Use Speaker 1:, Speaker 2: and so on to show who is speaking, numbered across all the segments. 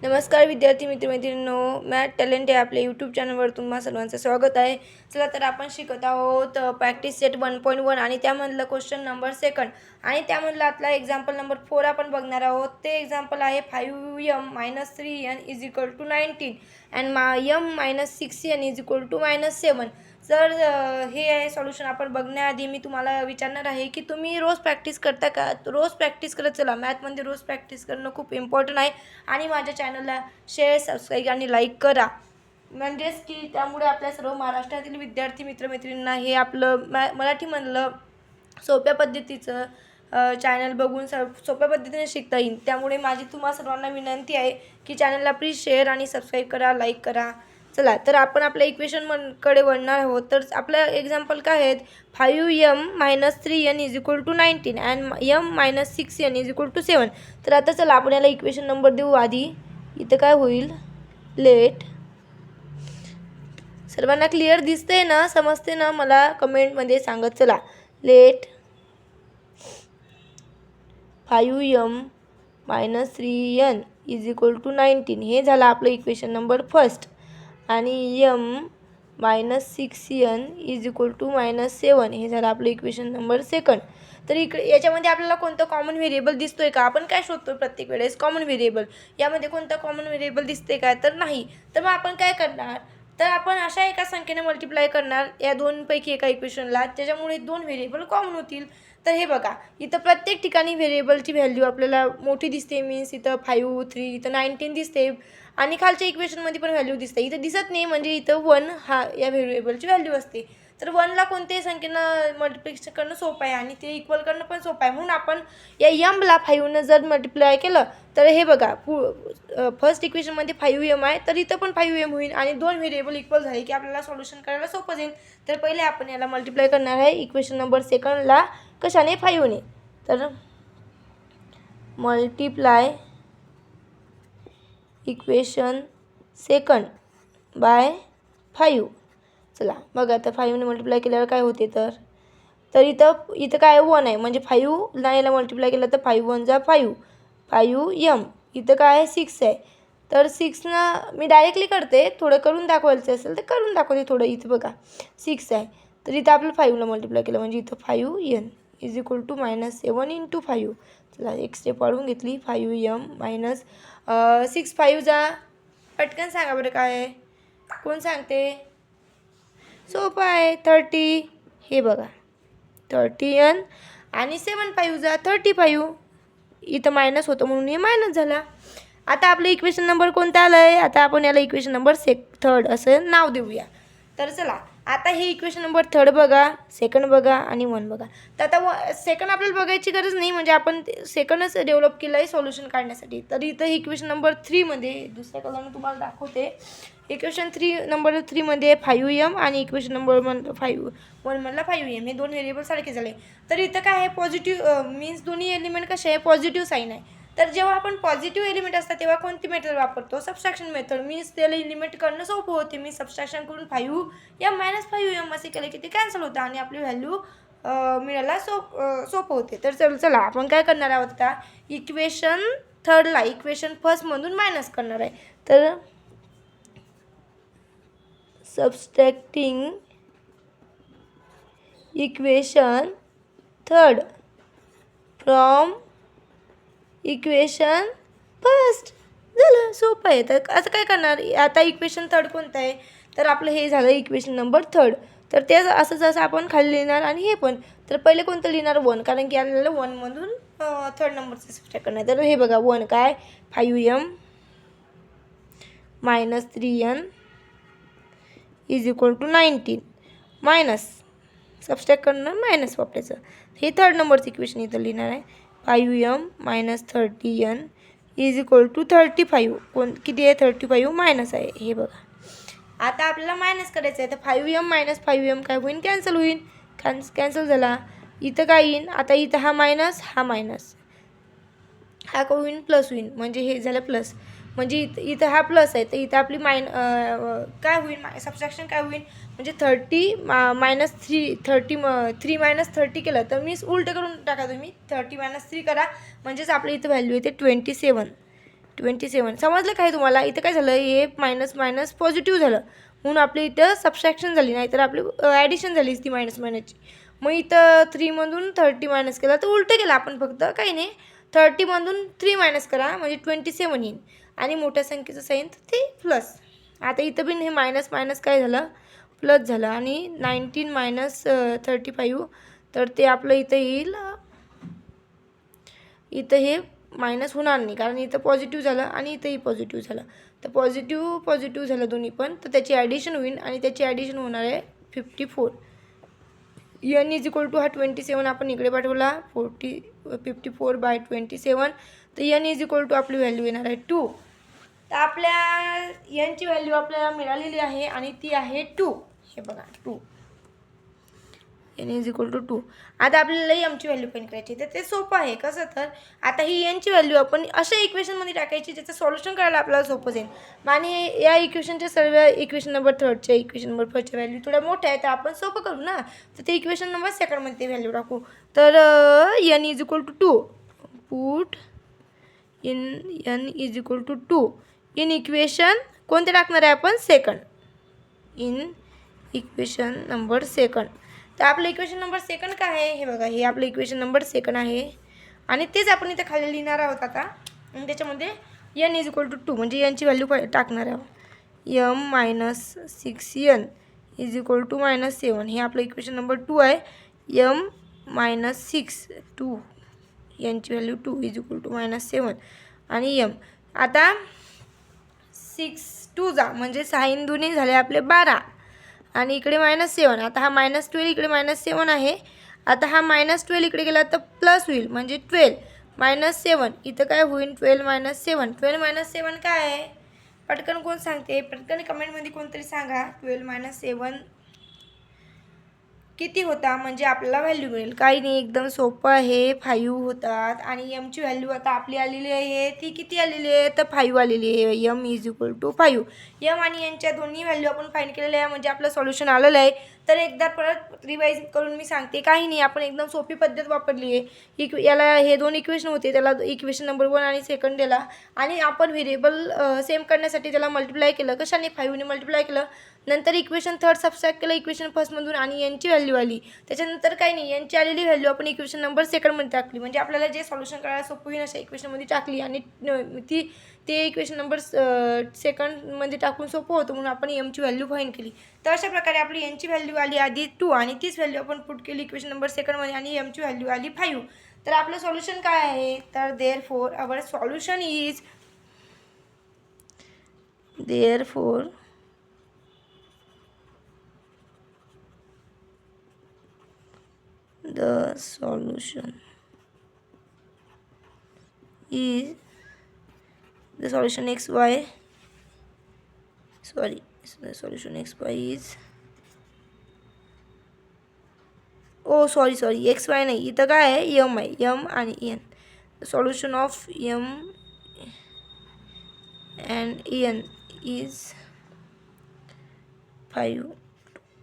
Speaker 1: नमस्कार विद्यार्थी मित्रमैत्रिणींनो, math talent या आपल्या यूट्यूब चॅनलवर तुम्हा सर्वांचं स्वागत आहे. चला तर आपण शिकत आहोत प्रॅक्टिस सेट 1.1 आणि त्यामधलं क्वेश्चन नंबर सेकंड आणि त्यामधला आतला एक्झाम्पल नंबर 4 आपण बघणार आहोत. ते एक्झाम्पल आहे 5m-3n = 19 अँड m-6n = -7. जर हे आहे सॉल्युशन आपण बघण्याआधी मी तुम्हाला विचारणार आहे की तुम्ही रोज प्रॅक्टिस करता का? रोज प्रॅक्टिस करत चला. मॅथमध्ये रोज प्रॅक्टिस करणं खूप इम्पॉर्टंट आहे आणि माझ्या चॅनलला शेअर, सबस्क्राईब आणि लाईक करा. म्हणजेच की त्यामुळे आपल्या सर्व महाराष्ट्रातील विद्यार्थी मित्रमैत्रिणींना हे आपलं मराठीमधलं सोप्या पद्धतीचं चॅनल बघून सोप्या पद्धतीने शिकता येईल. त्यामुळे माझी तुम्हा सर्वांना विनंती आहे की चॅनलला प्लीज शेअर आणि सबस्क्राईब करा, लाईक करा. चला तर आपण आपल्या इक्वेशनकडे वळणार आहोत. तर आपल्या एक्झाम्पल काय आहेत? 5m-3n = 19 and m-6n = 7. तर आता चला आपण याला इक्वेशन नंबर देऊ. आधी इथं काय होईल? लेट सर्वांना क्लिअर दिसते ना, समजते ना? मला कमेंटमध्ये सांगत चला. लेट 5m-3n = 19 हे झालं आपलं इक्वेशन नंबर फर्स्ट आणि m-6n = -7 हे झालं आपलं इक्वेशन नंबर सेकंड. तर इकडे याच्यामध्ये आपल्याला कोणतं कॉमन व्हेरिएबल दिसतोय का? आपण काय शोधतो प्रत्येक वेळेस? Common variable. यामध्ये कोणतं कॉमन व्हेरिएबल दिसते का? तर नाही. तर मग आपण काय करणार? तर आपण अशा एका संख्येने मल्टिप्लाय करणार या दोनपैकी एका इक्वेशनला, त्याच्यामुळे दोन व्हेरिएबल कॉमन होतील. तर हे बघा, इथं प्रत्येक ठिकाणी व्हेरिएबलची व्हॅल्यू आपल्याला मोठी दिसते. मीन्स इथं 5, 3, इथं 19 दिसते आणि खालच्या इक्वेशनमध्ये पण व्हॅल्यू दिसते. इथं दिसत नाही म्हणजे इथं 1 हा या व्हेरिएबलची व्हॅल्यू असते. तर 1ला कोणत्याही संख्येनं मल्टिप्लिकेशन करणं सोपं आहे आणि ते इक्वल करणं पण सोपं आहे. म्हणून आपण या यमला 5नं जर मल्टिप्लाय केलं तर हे बघा फर्स्ट इक्वेशनमध्ये 5m आहे, तर इथं पण 5m होईल आणि दोन व्हेरिएबल इक्वल झाले की आपल्याला सोल्युशन करायला सोपं जाईल. तर पहिले आपण याला मल्टिप्लाय करणार आहे इक्वेशन नंबर सेकंडला. कशाने? 5ने. तर मल्टिप्लाय इक्वेशन सेकंड बाय 5. चला बघा आता 5ने मल्टिप्लाय केल्यावर काय होते? तर इथं काय 1 आहे म्हणजे 5ला याला मल्टिप्लाय केलं तर 5 1 जा 5 5m. इथं काय आहे? 6 आहे. तर 6नं मी डायरेक्टली करते, थोडं करून दाखवायचं असेल तर करून दाखवते थोडं. इथं बघा 6 आहे, तर इथं आपलं 5ला मल्टिप्लाय केलं म्हणजे इथं 5n = -7 × 5. चला एक स्टेप वाढवून घेतली. 5m - 6 5 जा. पटकन सांगा बरं काय आहे? कोण सांगते? सोपं आहे. 30. हे बघा 30n आणि 7 5 जा 35. इथं मायनस होतं म्हणून हे मायनस झाला. आता आपलं इक्वेशन नंबर कोणतं आलं आहे? आता आपण याला इक्वेशन नंबर थर्ड असं नाव देऊया. तर चला आता हे इक्वेशन नंबर थर्ड बघा, सेकंड बघा आणि 1 बघा. तर आता सेकंड आपल्याला बघायची गरज नाही म्हणजे आपण सेकंडच डेव्हलप केलं आहे सोल्युशन काढण्यासाठी. तर इथं इक्वेशन नंबर 3मध्ये दुसऱ्या कलरनं तुम्हाला दाखवते. इक्वेशन नंबर 3मध्ये 5m आणि इक्वेशन नंबर 1मधला 5m हे दोन व्हेरिएबल सारखे झाले. तर इथं काय आहे? पॉझिटिव्ह मीन्स दोन्ही एलिमेंट कसे आहे? पॉझिटिव्ह साईन आहे. तर जेव्हा आपण पॉझिटिव्ह एलिमेंट असतात तेव्हा कोणती मेथड वापरतो? Subtraction method. मीन्स त्याला एलिमेंट करणं सोपं होते. मी सबस्ट्रॅक्शन करून 5m - 5m असे केले की ते कॅन्सल होतं आणि आपली व्हॅल्यू मिळायला सोपं होते. तर चला आपण काय करणार आहोत आता? इक्वेशन थर्डला इक्वेशन फर्स्टमधून मायनस करणार आहे. तर subtracting equation third from equation first. झालं, सोपं आहे. तर असं काय करणार? आता इक्वेशन थर्ड कोणतं आहे? तर आपलं हे झालं इक्वेशन नंबर थर्ड. तर ते असं आपण खाली लिहिणार आणि हे पण. तर पहिले कोणतं लिहिणार? 1, कारण की आपल्याला 1मधून थर्ड नंबरचं सबस्ट्रॅक्ट करणार. तर हे बघा 1 काय? 5m - 3n = 19 मायनस सबस्ट्रॅक्ट करणं मायनस वापरायचं. हे थर्ड नंबरचं इक्वेशन इथं लिहिणार आहे. 5m - 30n = 35. किती आहे? 35 मायनस आहे. हे बघा आता आपल्याला मायनस करायचं आहे. तर 5m - 5m काय होईल? कॅन्सल होईल. कॅन्सल झाला. इथं काय येईल? आता इथं हा मायनस हा मायनस हा काय होईल? प्लस होईल. म्हणजे हे झालं प्लस. म्हणजे इथं हा प्लस आहे तर इथं आपली काय होईल? सबस्ट्रॅक्शन काय होईल? म्हणजे 30 - 3 3 - 30 केलं तर मी उलटं करून टाका. तुम्ही 30 - 3 करा म्हणजेच आपल्या इथं व्हॅल्यू येते 27. 27 समजलं काय तुम्हाला? इथं काय झालं, हे मायनस मायनस पॉझिटिव्ह झालं म्हणून आपली इथं सबस्ट्रॅक्शन झाली, नाहीतर आपली ॲडिशन झाली ती मायनस मायनसची. मग इथं 3मधून 30 मायनस केला तर उलटं केलं आपण, फक्त काही नाही 30मधून 3 मायनस करा म्हणजे 27 येईल आणि मोठ्या संख्येचं साईन तर ते प्लस. आता इथं पण हे मायनस मायनस काय झालं, प्लस झालं आणि 19 मायनस 35 तर ते आपलं इथं येईल, इथं हे मायनस होणार नाही कारण इथं पॉझिटिव्ह झालं आणि इथंही पॉझिटिव्ह झालं, तर पॉझिटिव्ह पॉझिटिव्ह झालं दोन्ही पण, तर त्याची ॲडिशन होईल आणि त्याची ॲडिशन होणार आहे 54. n इज इक्वल टू हा 27 आपण इकडे पाठवला 54/27, तर n इज इक्वल टू आपली व्हॅल्यू येणार आहे 2. तर आपल्या n ची व्हॅल्यू आपल्याला मिळालेली आहे आणि ती आहे 2. हे बघा 2, n इज इक्वल टू 2. आता आपल्याला mची व्हॅल्यू फाइंड करायची, तर ते सोपं आहे. कसं तर आता ही n ची व्हॅल्यू आपण अशा इक्वेशनमध्ये टाकायची ज्याचं सॉल्युशन करायला आपल्याला सोपं जाईल. आणि या इक्वेशनच्या सर्व इक्वेशन नंबर 3च्या इक्वेशन नंबर 4च्या व्हॅल्यू थोड्या मोठ्या आहेत तर आपण सोपं करू ना, तर ते इक्वेशन नंबर 2मध्ये ते व्हॅल्यू टाकू. तर n is equal to 2 put n is equal to 2 in equation कोणते टाकणार आहे आपण, सेकंड, इन इक्वेशन नंबर 2. तर आपलं इक्वेशन नंबर 2 काय आहे हे बघा, हे आपलं इक्वेशन नंबर 2 आहे आणि तेच आपण इथं खाली लिहिणार आहोत आता. आणि त्याच्यामध्ये n इज इक्वल टू 2 म्हणजे n ची व्हॅल्यू टाकणार आहोत, m-6n इज इक्वल टू -7. हे आपलं इक्वेशन नंबर 2 आहे. m-6 2 n ची व्हॅल्यू 2 इज इक्वल टू -7 आणि m. आता 6 2 जा म्हणजे 6 2 झाले आपले 12 आणि इकडे -7. आता हा -12 इकडे -7 आहे. आता हा -12 इकडे गेला तर प्लस होईल म्हणजे 12 -7 इथं काय होईल 12 - 7. 12 - 7 काय आहे पटकन कोण सांगते, पटकन कमेंटमध्ये कोणतरी सांगा. 12 - 7 किती होता म्हणजे आपल्याला व्हॅल्यू मिळेल. काही नाही, एकदम सोपं आहे. 5 होतात आणि mची व्हॅल्यू आता आपली आलेली आहे, ती किती आलेली आहे तर 5 आलेली आहे. m is equal to 5. m आणि n च्या दोन्ही व्हॅल्यू आपण फाइंड केलेल्या आहे म्हणजे आपलं सॉल्युशन आलेलं आहे. तर एकदा परत रिवाईज करून मी सांगते, काही नाही, आपण एकदम सोपी पद्धत वापरली आहे. याला हे 2 इक्वेशन होते, त्याला इक्वेशन नंबर 1 आणि 2 दिला आणि आपण व्हेरिएबल सेम करण्यासाठी त्याला मल्टिप्लाय केलं. कशाने, 5ने मल्टिप्लाय केलं. नंतर इक्वेशन 3 सबस्ट्रॅक्ट केलं इक्वेशन फर्स्टमधून आणि n ची व्हॅल्यू आली. त्याच्यानंतर काही नाही, n ची आलेली व्हॅल्यू आपण इक्वेशन नंबर 2मध्ये टाकली म्हणजे आपल्याला जे सॉल्युशन करायला सोपं होईल अशा इक्वेशनमध्ये टाकली आणि ते इक्वेशन नंबर 2मध्ये टाकून सोपं होतं म्हणून आपण mची व्हॅल्यू फाइंड केली. तर अशा प्रकारे आपली n ची व्हॅल्यू आली आधी 2 आणि तीच व्हॅल्यू आपण पुट केली इक्वेशन नंबर 2मध्ये आणि mची व्हॅल्यू आली 5. तर आपलं सॉल्युशन काय आहे तर therefore our solution is the solution xy, the solution xy is xy नाही, इथं काय आहे m आहे, m आणि n. Solution of m and n is 5.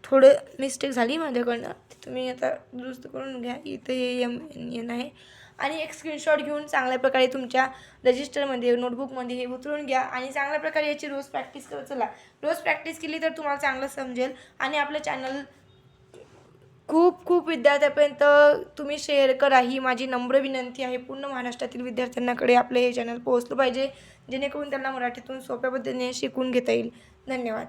Speaker 1: थोडं मिस्टेक झाली माझ्याकडनं, तुम्ही आता दुरुस्त करून घ्या. इथं हे m n आहे आणि एक स्क्रीनशॉट घेऊन चांगल्या प्रकारे तुमच्या रजिस्टरमध्ये नोटबुकमध्ये हे उतरून घ्या आणि चांगल्या प्रकारे याची रोज प्रॅक्टिस करत चला. रोज प्रॅक्टिस केली तर तुम्हाला चांगलं समजेल आणि आपलं चॅनल खूप विद्यार्थ्यापर्यंत तुम्ही शेअर करा, ही माझी नम्र विनंती आहे. पूर्ण महाराष्ट्रातील विद्यार्थ्यांकडे आपलं हे चॅनल पोहोचलं पाहिजे जेणेकरून त्यांना मराठीतून सोप्या पद्धतीने शिकून घेता येईल. धन्यवाद.